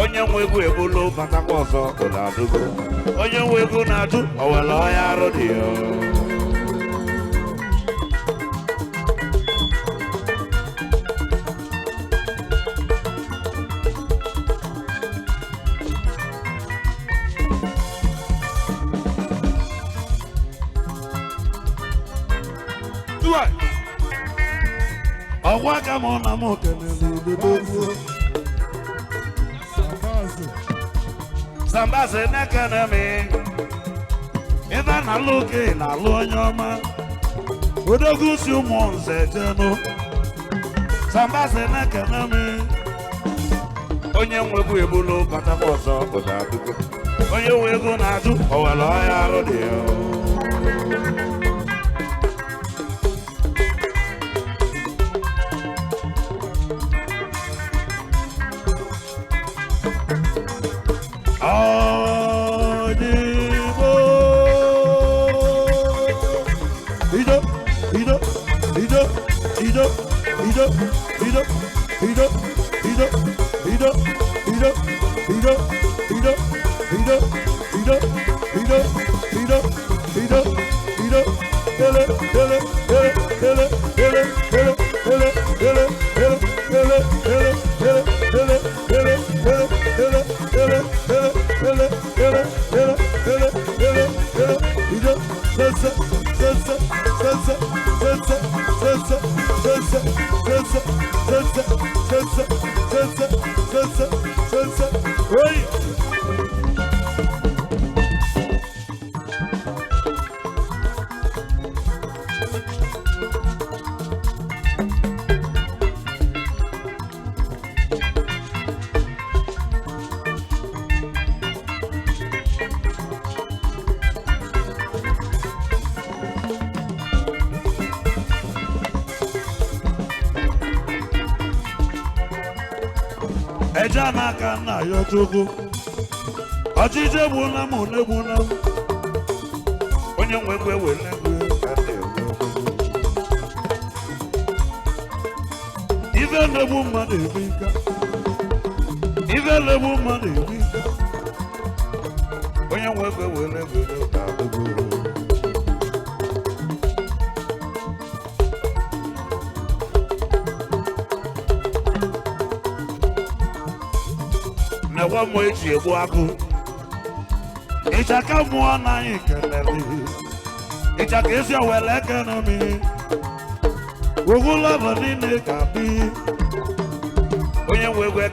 onye nwe ego ebulu batakwa ọzọ ụda adụgo onye nwe ego na-ajụ owele ọya arụ dị ya ọgwa ka mụ na m okenele Sambaze nekene mi ife na-alụ oke na-alụ onye ọma odogwu si ụmụ nze jenu Sambaze nekene mi onye nwegwu ebulu batakwa ọzọ ụda adụgo onye nwe ego na-ajụ owele ọya arụ dị ya eja n'aka nna ya Chukwu ọchịchị egbuna m na-egbuna m onye nwe ego ewele ego ife na-egbu mmadụ ebe nka ife na-egbu mmadụ ebe nka onye nwe ego ewele ego ka newa mo eji egbu agụ ịchaka mmụọ n'anyị kelele ịchaka ezi owele ekonomi ogwụlọbụ niile ka bi onye nwe egwe